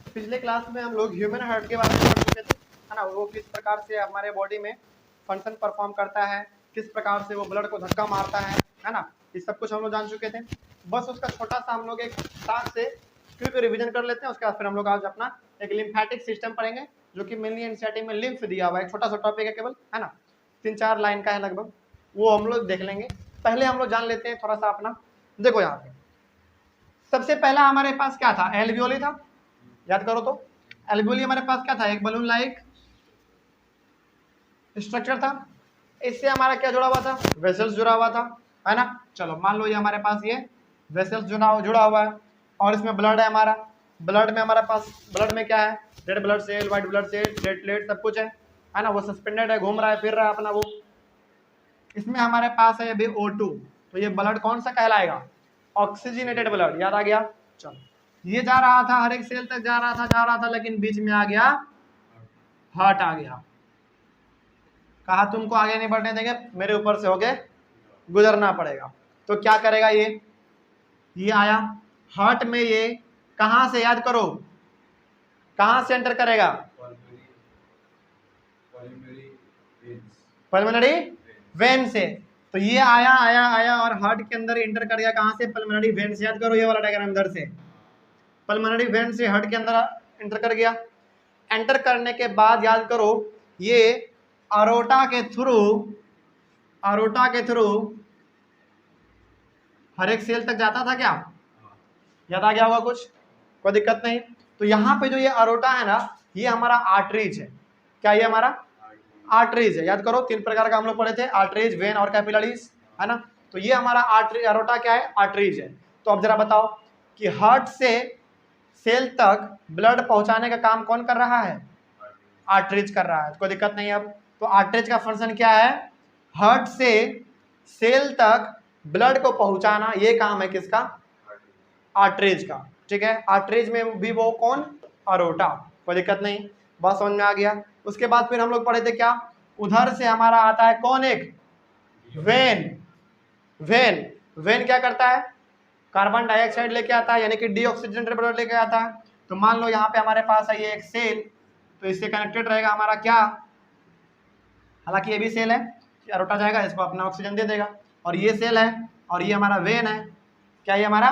पिछले क्लास में हम लोग ह्यूमन हार्ट के बारे में पढ़ चुके थे, है ना। वो किस प्रकार से हमारे बॉडी में फंक्शन परफॉर्म करता है, किस प्रकार से वो ब्लड को धक्का मारता है ना। ये सब कुछ हम लोग जान चुके थे। बस उसका छोटा सा हम लोग एक साथ से क्विक रिवीजन कर लेते हैं। उसके बाद फिर हम लोग आज अपना एक लिम्फेटिक सिस्टम पढ़ेंगे, जो कि मेनली एनसीईआरटी में लिम्फ दिया हुआ है। एक छोटा सा टॉपिक है केवल, है ना, 3-4 लाइन का है लगभग, वो हम लोग देख लेंगे। पहले हम लोग जान लेते हैं थोड़ा सा अपना। देखो यहाँ पे सबसे पहला हमारे पास क्या था, एल्वियोली था। याद करो तो एल्वियोली हमारे पास क्या था, एक बलून लाइक स्ट्रक्चर था। इससे हमारा क्या जुड़ा हुआ था, वेसल्स जुड़ा हुआ था, है ना। चलो मान लो ये हमारे पास ये वेसल्स जुड़ा हुआ है, और इसमें ब्लड है हमारा। ब्लड में हमारे पास, ब्लड में क्या है, red blood cell, white blood cell, platelet सब कुछ है ना। वो सस्पेंडेड है, घूम रहा है, फिर रहा है अपना वो। इसमें हमारे पास है अभी O2, तो ये ब्लड कौन सा कहलाएगा, ऑक्सीजनेटेड ब्लड। याद आ गया। चलो ये जा रहा था, हर एक सेल तक जा रहा था, लेकिन बीच में आ गया हार्ट आ गया। कहा तुमको आगे नहीं बढ़ने देंगे, मेरे ऊपर से होके गुजरना पड़ेगा। तो क्या करेगा ये आया हार्ट में, ये कहां से, याद करो, कहां से एंटर करेगा, पल्मोनरी वेन से। तो ये आया और हार्ट के अंदर एंटर कर गया, कहां से, पल्मोनरी वेन से। याद करो ये वाला डायग्राम इधर से, पल्मोनरी वेन से हार्ट के अंदर एंटर कर गया। एंटर करने के बाद याद करो ये अरोटा के थ्रू हर एक सेल तक जाता था क्या, याद आ गया होगा कुछ, कोई दिक्कत नहीं। तो यहाँ पे जो ये अरोटा है ना, ये हमारा आर्टरीज है। क्या ये हमारा आर्टरीज है। याद करो 3 प्रकार का हम लोग पढ़े थे, आर्टरीज, वेन और कैपिलरीज, है ना। तो ये हमारा अरोटा क्या है, आर्टरीज है। तो अब जरा बताओ कि हार्ट से सेल तक ब्लड पहुंचाने का काम कौन कर रहा है, आर्टरीज कर रहा है। कोई दिक्कत नहीं। अब तो आर्टरीज का फंक्शन क्या है, हार्ट से सेल तक ब्लड को पहुंचाना, ये काम है किसका, आर्टरीज का। ठीक है, आर्टरीज में भी वो कौन, अरोटा। कोई दिक्कत नहीं, बात समझ में आ गया। उसके बाद फिर हम लोग पढ़े थे क्या, उधर से हमारा आता है कौन, एक वेन क्या करता है, कार्बन डाइऑक्साइड लेके आता है, यानी कि डीऑक्सीजनेटेड ब्लड लेके आता है। तो मान लो यहाँ पे हमारे पास है ये एक सेल, तो इससे कनेक्टेड रहेगा हमारा क्या, हालांकि ये भी सेल है, अरोटा जाएगा, इसको अपना ऑक्सीजन दे देगा। और ये सेल है, और ये हमारा वेन है। क्या ये हमारा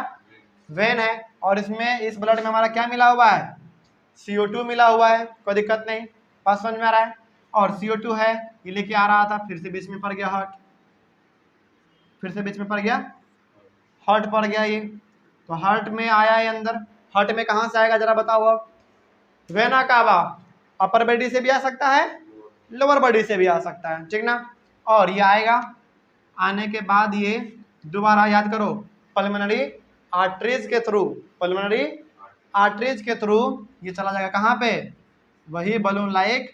वेन है, और इसमें इस ब्लड में हमारा क्या मिला हुआ है, CO2 मिला हुआ है। कोई दिक्कत नहीं, पास समझ में आ रहा है। और CO2 है, ये लेके आ रहा था, फिर से बीच में पड़ गया हार्ट, फिर से बीच में पड़ गया हार्ट, पड़ गया ये। तो हार्ट में आया है अंदर। हार्ट में कहाँ से आएगा जरा बताओ अब, वेना कावा, अपर बॉडी से भी आ सकता है, लोअर बॉडी से भी आ सकता है, ठीक ना। और ये आएगा, आने के बाद ये दोबारा याद करो पल्मोनरी आर्टरीज के थ्रू, पल्मोनरी आर्टरीज के थ्रू ये चला जाएगा कहाँ पे, वही बलून लाइक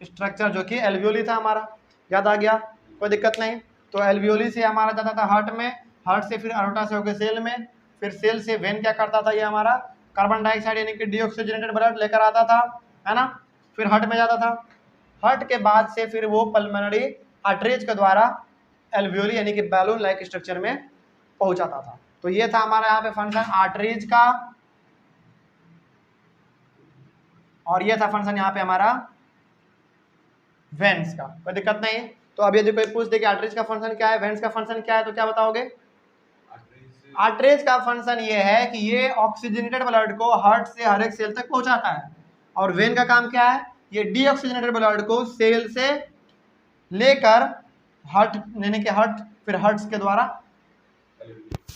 स्ट्रक्चर जो कि एल्वियोली था हमारा। याद आ गया, कोई दिक्कत नहीं। तो एल्वियोली से हमारा जाता था हार्ट में, हार्ट से फिर अरोटा से होकर सेल में, फिर सेल से वेन क्या करता था, ये हमारा कार्बन डाइऑक्साइड यानी कि डीऑक्सीजनेटेड ब्लड लेकर आता था, है ना। फिर हार्ट में जाता था, हार्ट के बाद से फिर वो पल्मोनरी आर्टरीज के द्वारा एल्वियोली यानी कि बैलून लाइक स्ट्रक्चर में पहुंचाता था। तो ये था हमारा यहाँ पे फंक्शन आर्टरीज का, और ये था फंक्शन यहाँ पे हमारा वेन्स का। कोई दिक्कत नहीं। तो अब यदि कोई पूछ दे कि आर्टरीज का फंक्शन क्या है, वेन्स का फंक्शन क्या है, तो क्या बताओगे, आर्टरीज का फंक्शन ये है कि ये ऑक्सीजनेटेड ब्लड को हार्ट से हर एक सेल तक पहुंचाता है। और वेन का काम क्या है, ये डीऑक्सीजनेटेड ब्लड को सेल से लेकर हार्ट यानी कि हार्ट, फिर हार्ट के द्वारा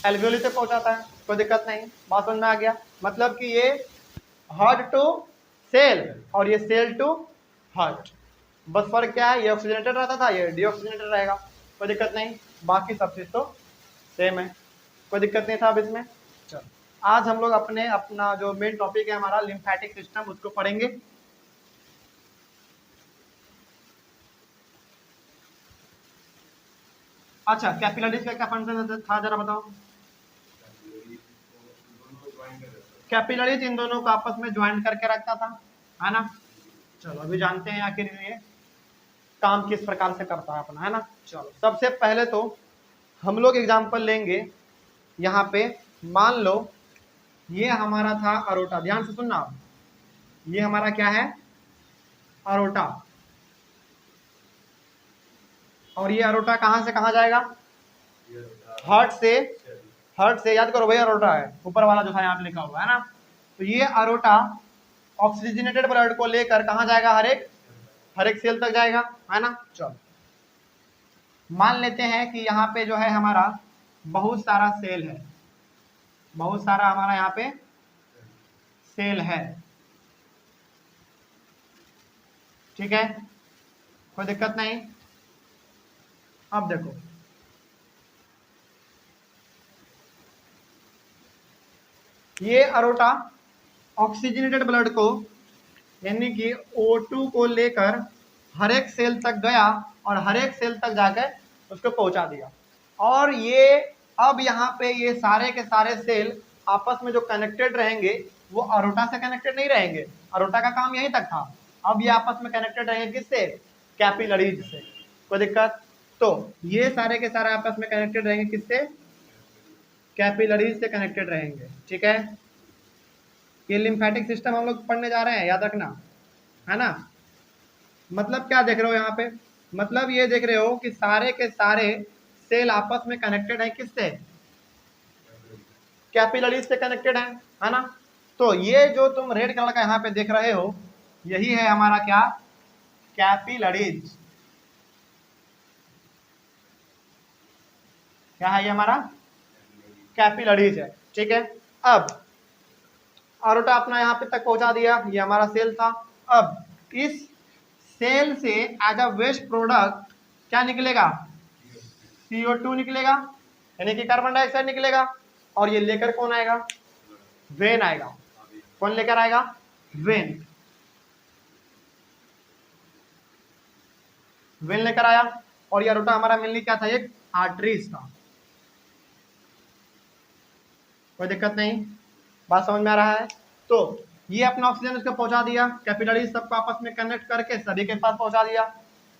एल्वियोली तक पहुंचाता है। कोई दिक्कत नहीं, बात समझ में आ गया। मतलब कि ये हार्ट टू सेल और ये सेल टू हार्ट, बस फर्क क्या है, ये ऑक्सीजनेटेड रहता था, ये डीऑक्सीजनेटेड रहेगा। कोई दिक्कत नहीं, बाकी सब चीज़ तो सेम है, कोई दिक्कत नहीं था अब इसमें। चलो आज हम लोग अपना जो मेन टॉपिक है हमारा लिम्फेटिक सिस्टम, उसको पढ़ेंगे। अच्छा, कैपिलरीज का क्या फंक्शन था जरा बताओ। कैपिलरीज इन दोनों को आपस में ज्वाइन करके रखता था, है ना। चलो अभी जानते हैं आखिर ये काम किस प्रकार से करता है अपना, है ना। चलो सबसे पहले तो हम लोग एग्जांपल लेंगे यहाँ पे। मान लो ये हमारा था अरोटा, ध्यान से सुनना। ये हमारा क्या है, अरोटा। और ये अरोटा कहां से कहां जाएगा, हार्ट से, हार्ट से याद करो भाई अरोटा है ऊपर वाला जो था यहाँ पे लिखा हुआ है ना। तो ये अरोटा ऑक्सीजनेटेड ब्लड को लेकर कहां जाएगा, हर एक सेल तक जाएगा, है ना। चलो मान लेते हैं कि यहाँ पे जो है हमारा बहुत सारा सेल है, बहुत सारा हमारा यहाँ पे सेल है, ठीक है, कोई दिक्कत नहीं। अब देखो ये अरोटा ऑक्सीजनेटेड ब्लड को यानी कि O2 को लेकर हर एक सेल तक गया और हर एक सेल तक जाकर उसको पहुंचा दिया। और ये अब यहाँ पे ये सारे के सारे सेल आपस में जो कनेक्टेड रहेंगे वो अरोटा से कनेक्टेड नहीं रहेंगे, अरोटा का काम यहीं तक था। अब ये आपस में कनेक्टेड रहेंगे किससे, कैपिलरीज से। कोई दिक्कत, तो ये सारे के सारे आपस में कनेक्टेड रहेंगे किससे, कैपिलरीज से कनेक्टेड रहेंगे, ठीक है। ये लिम्फेटिक सिस्टम हम लोग पढ़ने जा रहे हैं, याद रखना, है ना। मतलब क्या देख रहे हो यहाँ पे, मतलब ये देख रहे हो कि सारे के सारे सेल आपस में कनेक्टेड है किससे, कैपिलरीज से कनेक्टेड है ना। तो ये जो तुम रेड कलर का यहाँ पे देख रहे हो यही है हमारा क्या, कैपिलरीज। क्या है ये हमारा, कैपिलरीज है, ठीक है। अब अरोटा अपना यहाँ पे तक पहुंचा दिया, ये हमारा सेल था। अब इस सेल से एज अ वेस्ट प्रोडक्ट क्या निकलेगा, CO2 निकलेगा, यानी कि कार्बन डाइऑक्साइड निकलेगा। और ये लेकर कौन आएगा, वेन आएगा। कौन लेकर आएगा, वेन, वेन लेकर आया। और ये अरोटा हमारा मेनली क्या था, एक आर्टरीज था। कोई दिक्कत नहीं, बात समझ में आ रहा है। तो ये अपना ऑक्सीजन उसको पहुंचा दिया, कैपिलरीज सबको आपस में कनेक्ट करके सभी के पास पहुंचा दिया।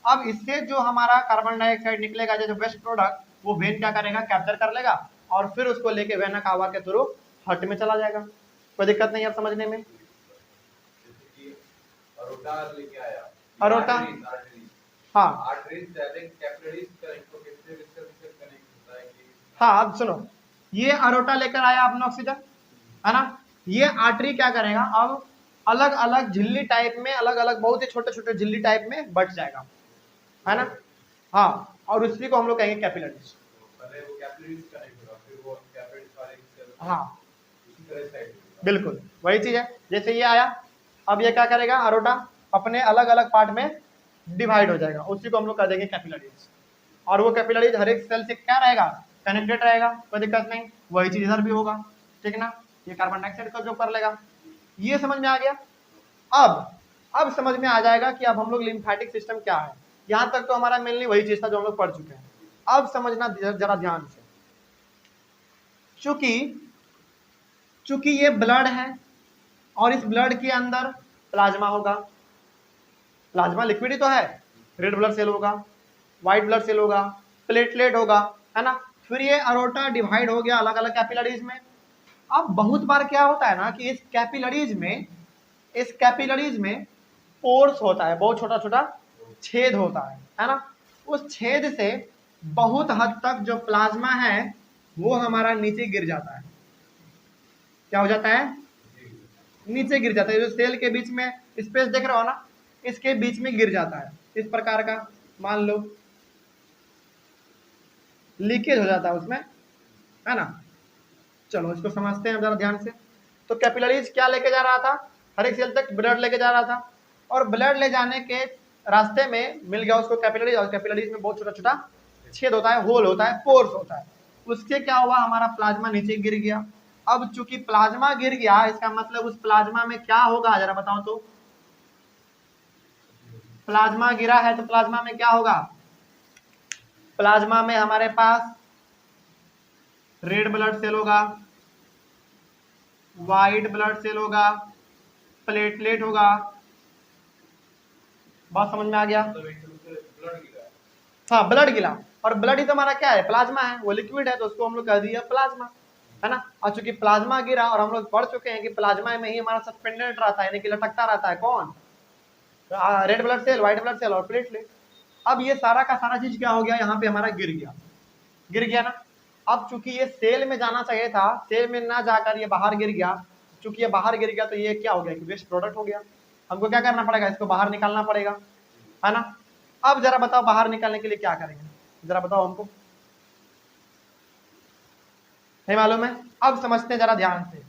अब इससे जो हमारा कार्बन डाइऑक्साइड निकलेगा जो वेस्ट प्रोडक्ट, वो वेन क्या करेगा, कैप्चर कर लेगा और फिर उसको लेके वेना कावा के थ्रू हार्ट में चला जाएगा। कोई दिक्कत नहीं है समझने में। अरोटा, हाँ हाँ, अब सुनो, ये अरोटा लेकर आया अपना ऑक्सीजन, है ना। ये आर्टरी क्या करेगा, अब अलग अलग झिल्ली टाइप में, अलग अलग बहुत ही छोटे छोटे झिल्ली टाइप में बट जाएगा, है ना। हाँ, और उसी को हम लोग कहेंगे कैपिलरीज। हाँ बिल्कुल वही चीज है। जैसे ये आया, अब ये क्या करेगा, अरोटा अपने अलग अलग पार्ट में डिवाइड हो जाएगा, उसी को हम लोग कह देंगे कैपिलरीज। और वो कैपिलरीज हर एक सेल से क्या रहेगा, कनेक्टेड रहेगा, कोई दिक्कत नहीं। वही चीज इधर भी होगा, ठीक ना। ये कार्बन डाइऑक्साइड को जो कर लेगा। ये समझ में आ गया। अब समझ में आ जाएगा कि अब हम लोग लिम्फेटिक सिस्टम क्या है। यहां तक तो हमारा मेनली वही चीज था जो हम लोग पढ़ चुके हैं। अब समझना जरा ध्यान से, चूंकि ये ब्लड है और इस ब्लड के अंदर प्लाज्मा होगा, प्लाज्मा लिक्विड ही तो है, रेड ब्लड सेल होगा, व्हाइट ब्लड सेल होगा, प्लेटलेट होगा, है ना। फिर ये अरोटा डिवाइड हो गया अलग अलग कैपिलरीज में। अब बहुत बार क्या होता है ना कि इस कैपिलरीज में पोर्स होता है, बहुत छोटा छोटा छेद होता है ना। उस छेद से बहुत हद तक जो प्लाज्मा है वो हमारा नीचे गिर जाता है। क्या हो जाता है, नीचे गिर जाता है। जो सेल के बीच में स्पेस देख रहे हो ना, इसके बीच में गिर जाता है इस प्रकार का, मान लो लीकेज हो जाता है उसमें, है ना। चलो इसको समझते हैं जरा ध्यान से। तो कैपिलरीज क्या लेके जा रहा था, हर एक सेल तक ब्लड लेके जा रहा था, और ब्लड ले जाने के रास्ते में मिल गया उसको कैपिलरीज, और कैपिलरीज में बहुत छोटा छोटा छेद होता है, होल होता है, पोर्स होता है। उससे क्या हुआ, हमारा प्लाज्मा नीचे गिर गया। अब चूंकि प्लाज्मा गिर गया, इसका मतलब उस प्लाज्मा में क्या होगा जरा बताओ तो। प्लाज्मा गिरा है तो प्लाज्मा में क्या होगा, प्लाज्मा में हमारे पास रेड ब्लड सेल होगा, व्हाइट ब्लड सेल होगा, प्लेटलेट होगा। बात समझ में आ गया। हाँ ब्लड गिला, और ब्लड ही तो हमारा क्या है, प्लाज्मा है, वो लिक्विड है तो उसको हम लोग कह दिया प्लाज्मा। है ना। और चूंकि प्लाज्मा गिरा और हम लोग पढ़ चुके हैं कि प्लाज्मा में ही हमारा सस्पेंडेड रहता है, यानी कि लटकता रहता है कौन, red blood cell, white blood cell और प्लेटलेट। अब ये सारा का सारा चीज क्या हो गया, यहाँ पे हमारा गिर गया ना। अब चूंकि ये सेल में जाना चाहिए था, सेल में ना जाकर ये बाहर गिर गया, चूंकि ये बाहर गिर गया तो ये क्या हो गया, वेस्ट प्रोडक्ट हो गया। हमको क्या करना पड़ेगा, इसको बाहर निकालना पड़ेगा, है ना। अब जरा बताओ बाहर निकालने के लिए क्या करेंगे, जरा बताओ हमको, नहीं मालूम है। अब समझते हैं जरा ध्यान से।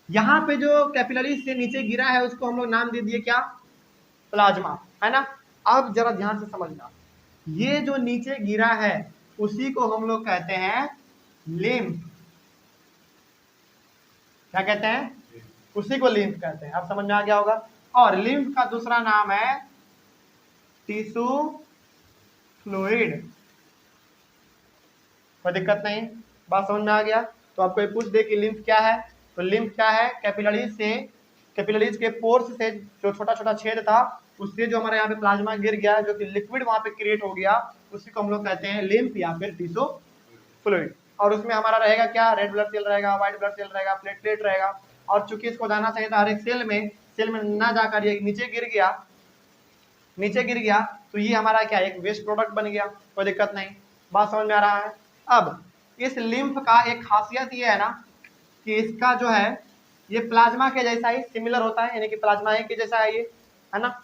यहाँ पे जो कैपिलरी से नीचे गिरा है उसको हम लोग नाम दे दिए क्या, प्लाज्मा, है ना। अब जरा ध्यान से समझना, ये जो नीचे गिरा है उसी को हम लोग कहते हैं लिम्फ। क्या कहते हैं, उसी को लिम्फ कहते हैं। अब समझ में आ गया होगा। और लिम्फ का दूसरा नाम है टिश्यू फ्लूइड। कोई दिक्कत नहीं, बात समझ में आ गया। तो आपको ये पूछ दे कि लिम्फ क्या है, तो लिम्फ क्या है, कैपिलरीज के पोर्स से जो छोटा छोटा छेद था उससे जो हमारे यहाँ पे प्लाज्मा गिर गया, जो कि लिक्विड वहां पे क्रिएट हो गया, उसी को हम लोग कहते हैं लिम्फ या फिर टिश्यू फ्लूइड। और उसमें हमारा रहेगा क्या, रेड ब्लड सेल रहेगा, व्हाइट ब्लड सेल रहेगा, प्लेटलेट रहेगा। और चूंकि इसको जाना चाहिए था हर एक सेल में ना जाकर ये नीचे गिर गया, तो ये हमारा क्या, एक वेस्ट प्रोडक्ट बन गया। कोई दिक्कत नहीं, बात समझ में आ रहा है। अब इस लिम्फ का एक खासियत ये है ना कि इसका जो है ये प्लाज्मा के जैसा ही सिमिलर होता है, यानी कि प्लाज्मा के जैसा है ये, है ना,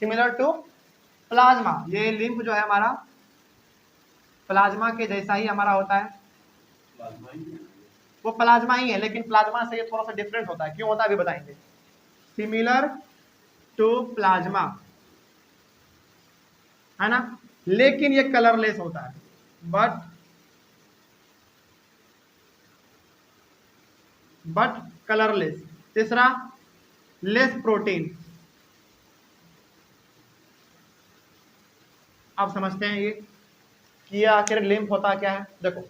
सिमिलर टू प्लाज्मा। ये लिम्फ जो है हमारा प्लाज्मा के जैसा ही हमारा होता है, वो प्लाज्मा ही है, लेकिन प्लाज्मा से ये थोड़ा सा डिफरेंट होता है। क्यों होता है अभी बताएंगे। सिमिलर टू प्लाज्मा, है ना, लेकिन ये कलरलेस होता है, बट कलरलेस। तीसरा, लेस प्रोटीन। अब समझते हैं ये कि आखिर लिम्फ होता क्या है। देखो,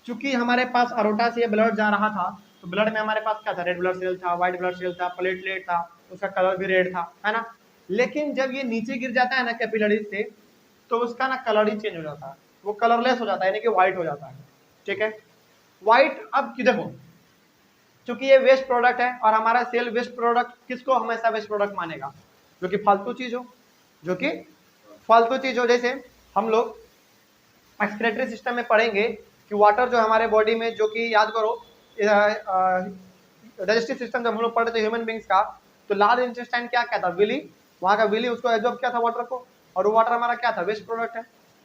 चूंकि हमारे पास अरोटा से ब्लड जा रहा था, तो ब्लड में हमारे पास क्या था, रेड ब्लड सेल था, व्हाइट ब्लड सेल था, प्लेटलेट था, उसका कलर भी रेड था, है ना। लेकिन जब ये नीचे गिर जाता है ना कैपिलरी से, तो उसका ना कलर ही चेंज हो जाता है, वो कलरलेस हो जाता है, यानी कि व्हाइट हो जाता है। ठीक है, व्हाइट। अब की देखो, चूंकि ये वेस्ट प्रोडक्ट है और हमारा सेल वेस्ट प्रोडक्ट किसको हमेशा वेस्ट प्रोडक्ट मानेगा, जो कि फालतू चीज हो, जैसे हम लोग एक्सक्रेटरी सिस्टम में पढ़ेंगे कि वाटर जो हमारे बॉडी में, जो कि याद करो डाइजेस्टिव सिस्टम जब हम लोग पढ़े थे ह्यूमन बींग्स का, तो लार्ज इंटेस्टाइन क्या कहता, विली, वहाँ का विली उसको एब्जॉर्ब किया था वाटर को, और वो वाटर हमारा क्या था, वेस्ट प्रोडक्ट है,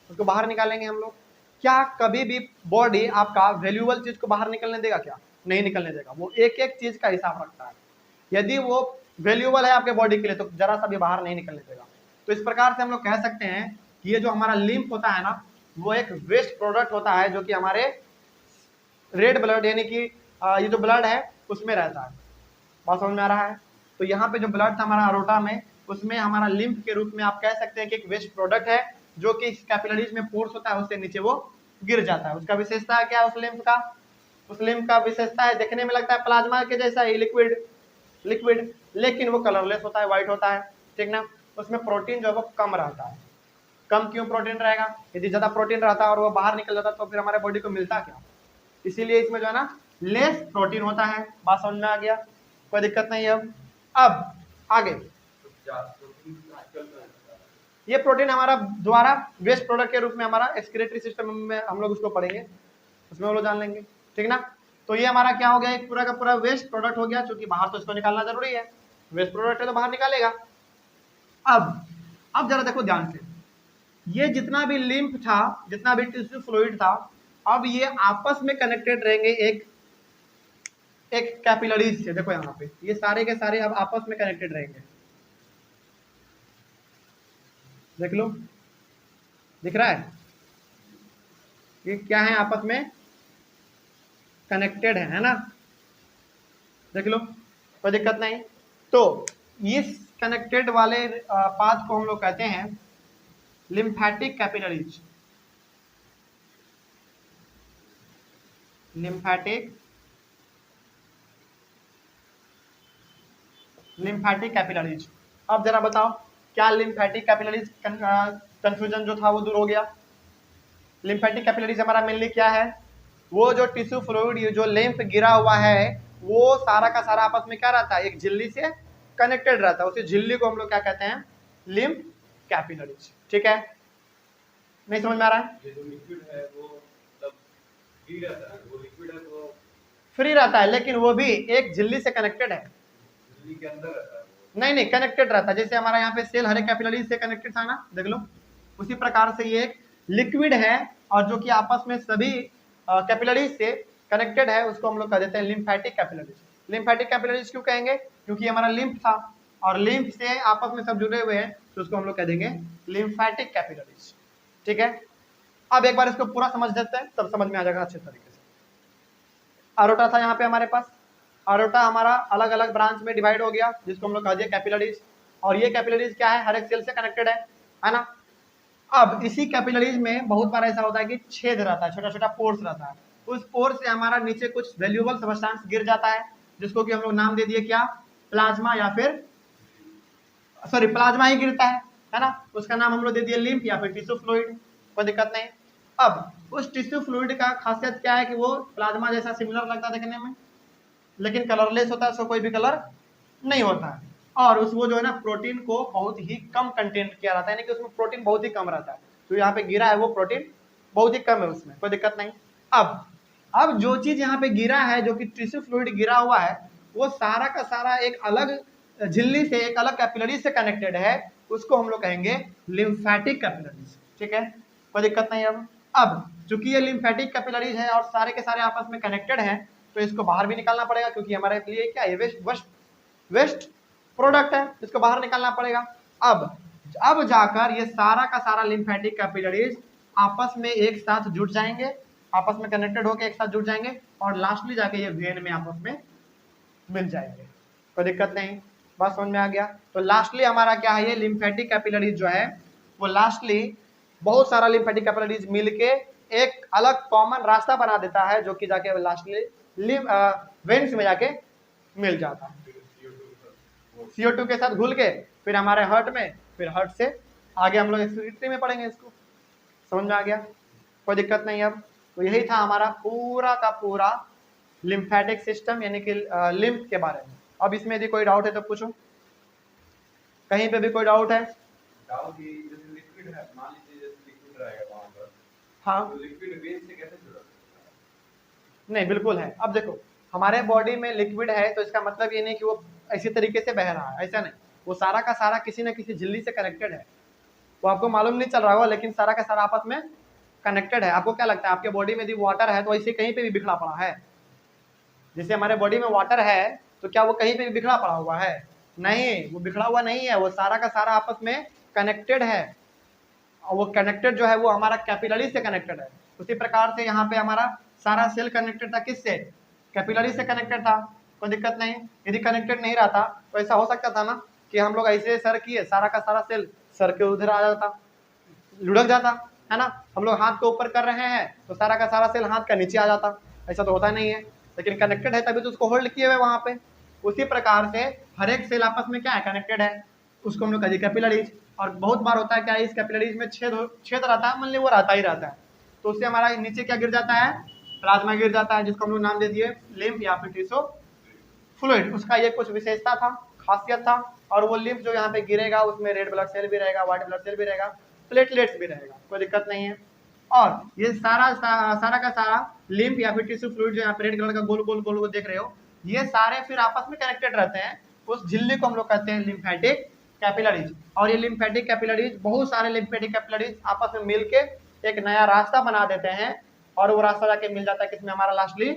उसको बाहर निकालेंगे हम लोग। क्या कभी भी बॉडी आपका वैल्यूएबल चीज को बाहर निकलने देगा क्या, नहीं निकलने देगा। वो एक एक चीज का हिसाब रखता है, यदि वो वैल्यूएबल है आपके बॉडी के लिए तो जरा सा भी बाहर नहीं निकलने देगा। तो इस प्रकार से हम लोग कह सकते हैं कि ये जो हमारा लिम्फ होता है ना, वो एक वेस्ट प्रोडक्ट होता है, जो कि हमारे रेड ब्लड यानी कि ये जो ब्लड है उसमें रहता है। बात समझ में आ रहा है। तो यहाँ पे जो ब्लड था हमारा अरोटा में, उसमें हमारा लिम्फ के रूप में आप कह सकते हैं कि एक वेस्ट प्रोडक्ट है, जो कि कैपिलरीज में पोर्स होता है उससे नीचे वो गिर जाता है। उसका विशेषता है क्या, उस लिम्फ का विशेषता है, देखने में लगता है प्लाज्मा के जैसा ही, लिक्विड, लेकिन वो कलरलेस होता है, व्हाइट होता है। ठीक ना, उसमें प्रोटीन जो है वो कम रहता है। कम क्यों प्रोटीन रहेगा, यदि ज्यादा प्रोटीन रहता और वो बाहर निकल जाता तो फिर हमारे बॉडी को मिलता क्या, इसीलिए इसमें जो है ना लेस प्रोटीन होता है। बात समझ में आ गया, कोई दिक्कत नहीं है। अब आगे, ये प्रोटीन हमारा द्वारा वेस्ट प्रोडक्ट के रूप में हमारा एक्सक्रीटरी सिस्टम में हम लोग उसको पढ़ेंगे, उसमें वो लोग जान लेंगे। ठीक ना, तो ये हमारा क्या हो गया, एक पूरा का पूरा वेस्ट प्रोडक्ट हो गया, क्योंकि बाहर तो इसको निकालना जरूरी है, वेस्ट प्रोडक्ट है तो बाहर निकालेगा। अब जरा देखो ध्यान से, ये जितना भी लिम्फ था, जितना भी टिश्यू फ्लूइड था, अब ये आपस में कनेक्टेड रहेंगे एक कैपिलरीज से। देखो यहाँ पे ये सारे के सारे अब आपस में कनेक्टेड रहेंगे, देख लो, दिख रहा है, ये क्या है, आपस में कनेक्टेड है ना, देख लो, कोई दिक्कत नहीं। तो इस कनेक्टेड वाले पाथ को हम लोग कहते हैं लिम्फेटिक कैपिलरीज, लिम्फेटिक कैपिलरीज। अब जरा बताओ, क्या लिम्फेटिक कैपिलरीज कंफ्यूजन जो था वो दूर हो गया। लिम्फेटिक कैपिलरीज हमारा मेनली क्या है, वो जो टिश्यू फ्लूइड जो लिम्फ गिरा हुआ है वो सारा का सारा आपस में क्या रहता है, एक झिल्ली से कनेक्टेड रहता है। उसी झिल्ली को हम लोग क्या कहते हैं, लिम्फ कैपिलरीज। ठीक है, नहीं समझ में आ रहा है? ये जो लिक्विड है वो मतलब फ्री रहता है, वो लिक्विड है तो फ्री रहता है, लेकिन वो भी एक झिल्ली से कनेक्टेड है। झिल्ली के अंदर रहता है वो। नहीं कनेक्टेड रहता है। जैसे हमारा यहाँ पे सेल हर एक कैपिलरीज से कनेक्टेड था ना, देख लो, उसी प्रकार से ये एक लिक्विड है और जो कि आपस में सभी कैपिलरीज से कनेक्टेड है, उसको हम लोग कह देते हैं लिम्फेटिक कैपिलरीज। लिम्फेटिक कैपिलरीज क्यों कहेंगे, क्योंकि हमारा लिम्फ था और लिम्फ से आपस में सब जुड़े हुए हैं, तो उसको हम लोग कह देंगे लिम्फेटिक कैपिलरीज। ठीक है, अब एक बार इसको पूरा समझ लेते हैं, तब समझ में आ जाएगा अच्छे तरीके से। अरोटा था यहाँ पे हमारे पास, अरोटा हमारा अलग अलग ब्रांच में डिवाइड हो गया, जिसको हम लोग कह दिया कैपिलरीज। और ये कैपिलरीज क्या है, हर एक सेल से कनेक्टेड है ना। अब इसी कैपिलरीज में बहुत बार ऐसा होता है कि छेद रहता है, छोटा छोटा पोर्स रहता है। उस पोर्स से हमारा नीचे कुछ वैल्यूएबल सब्सटेंस गिर जाता है, जिसको कि हम लोग नाम दे दिए क्या, प्लाज्मा, या फिर सॉरी प्लाज्मा ही गिरता है ना, उसका नाम हम लोग दे दिए लिम्फ या फिर टिश्यू फ्लूइड, कोई दिक्कत नहीं। अब उस टिश्यू फ्लूइड का खासियत क्या है कि वो प्लाज्मा जैसा सिमिलर लगता है देखने में, लेकिन कलरलेस होता है, उसको कोई भी कलर नहीं होता है। और उस वो जो है ना प्रोटीन को बहुत ही कम कंटेंट किया रहता है, यानी कि उसमें प्रोटीन बहुत ही कम रहता है। तो यहाँ पे गिरा है वो प्रोटीन बहुत ही कम है उसमें, कोई दिक्कत नहीं। अब जो चीज यहाँ पे गिरा है, जो कि टिश्यू फ्लूइड गिरा हुआ है, वो सारा का सारा एक अलग झिल्ली से, एक अलग कैपिलरी से कनेक्टेड है, उसको हम लोग कहेंगे लिम्फेटिक कैपिलरीज। ठीक है, कोई दिक्कत नहीं। अब चूंकि ये लिम्फेटिक कैपिलरीज है और सारे के सारे आपस में कनेक्टेड हैं, तो इसको बाहर भी निकालना पड़ेगा, क्योंकि हमारे लिए क्या है, वेस्ट प्रोडक्ट है, इसको बाहर निकालना पड़ेगा। अब जाकर ये सारा का सारा लिम्फेटिक कैपिलरीज आपस में एक साथ जुड़ जाएंगे, आपस में कनेक्टेड होकर एक साथ जुड़ जाएंगे, और लास्टली जाके ये वेन में आपस में मिल जाएंगे। कोई दिक्कत नहीं, बात समझ में आ गया? तो लास्टली हमारा क्या है, ये लिम्फेटिक कैपिलरीज जो है वो लास्टली बहुत सारा लिम्फेटिक कैपिलरीज मिलके एक अलग कॉमन रास्ता बना देता है, जो कि जाके लास्टली वेन्स में जाके मिल जाता है, CO2 के साथ घुल के, फिर हमारे हार्ट में, फिर हार्ट से आगे हम लोग एक्सक्रीटरी में पढ़ेंगे इसको। समझ में आ गया? कोई दिक्कत नहीं। अब तो यही था हमारा पूरा का पूरा लिम्फेटिक सिस्टम, यानी कि लिम्फ के बारे में। अब इसमें यदि कोई डाउट है तो पूछो, कहीं पे भी कोई डाउट है? डाउट ये जैसे लिक्विड है, मान लीजिए जैसे लिक्विड रहेगा वहां पर, हाँ, तो लिक्विड वेन से कैसे जुड़ा? नहीं बिल्कुल है। अब देखो, हमारे बॉडी में लिक्विड है तो इसका मतलब ये नहीं कि वो ऐसी तरीके से बह रहा है, ऐसा नहीं। वो सारा का सारा किसी न किसी झिल्ली से कनेक्टेड है, वो आपको मालूम नहीं चल रहा होगा, लेकिन सारा का सारा आपस में कनेक्टेड है। आपको क्या लगता है, आपके बॉडी में यदि वाटर है तो ऐसे कहीं पे भी बिखरा पड़ा है? जैसे हमारे बॉडी में वाटर है तो क्या वो कहीं पे भी बिखरा पड़ा हुआ है? नहीं, वो बिखरा हुआ नहीं है, वो सारा का सारा आपस में कनेक्टेड है। और वो कनेक्टेड जो है वो हमारा कैपिलरी से कनेक्टेड है। उसी प्रकार से यहाँ पे हमारा सारा सेल कनेक्टेड था, किससे? कैपिलरी से कनेक्टेड था, कोई दिक्कत नहीं। यदि कनेक्टेड नहीं रहता तो ऐसा हो सकता था ना कि हम लोग ऐसे सर किए, सारा का सारा सेल सर के उधर आ जाता, लुढ़क जाता है ना। हम लोग हाथ को ऊपर कर रहे हैं तो सारा का सारा सेल हाथ का नीचे आ जाता, ऐसा तो होता नहीं है। लेकिन कनेक्टेड है तभी तो उसको होल्ड किए हुए वहां पे। उसी प्रकार से हर एक सेल आपस में क्या है, कनेक्टेड है, उसको हम लोग कहते हैं कैपिलरीज। और बहुत बार होता है क्या, इस कैपिलरीज में छेद रहता है, मान ली वो रहता ही रहता है, तो उससे हमारा नीचे क्या गिर जाता है, प्लाज्मा गिर जाता है, जिसको हम लोग नाम दे दिए लिम्फ या फिर टिश्यू फ्लूइड। उसका ये कुछ विशेषता था, खासियत था। और वो लिम्फ जो यहाँ पे गिरेगा उसमें रेड ब्लड सेल भी रहेगा, व्हाइट ब्लड सेल भी रहेगा, प्लेटलेट्स भी रहेगा, कोई दिक्कत नहीं है। और ये सारा का सारा लिम्फ या फिर टिश्यू फ्लूइड जो यहाँ पे रेड कलर का गोल गोल गोल देख रहे हो, ये सारे फिर आपस में कनेक्टेड रहते हैं। उस झिल्ली को हम लोग कहते हैं लिम्फेटिक कैपिलरीज। और ये लिम्फेटिक कैपिलरीज, बहुत सारे लिम्फेटिक कैपिलरीज आपस में मिलके एक नया रास्ता बना देते हैं, और वो रास्ता जाके मिल जाता है किसमें, हमारा लास्टली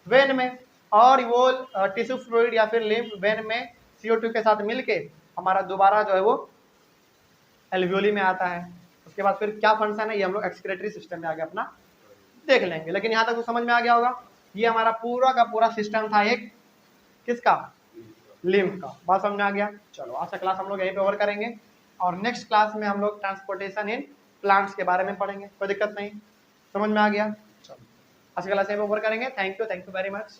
वेन में। और वो टिश्यू फ्लूइड या फिर लिम्फ वेन में CO2 के साथ मिलके हमारा दोबारा जो है वो एल्वियोली में आता है। उसके बाद फिर क्या फंक्शन है ये हम लोग एक्सक्रीटरी सिस्टम में आगे अपना देख लेंगे, लेकिन यहाँ तक तो समझ में आ गया होगा। ये हमारा पूरा का पूरा सिस्टम था एक किसका, लिम्फ का। बात समझ में आ गया? चलो आज का क्लास हम लोग यहीं पे ओवर करेंगे, और नेक्स्ट क्लास में हम लोग ट्रांसपोर्टेशन इन प्लांट्स के बारे में पढ़ेंगे। कोई दिक्कत नहीं, समझ में आ गया? चलो आज का क्लास यहीं पे ओवर करेंगे। Thank you very much.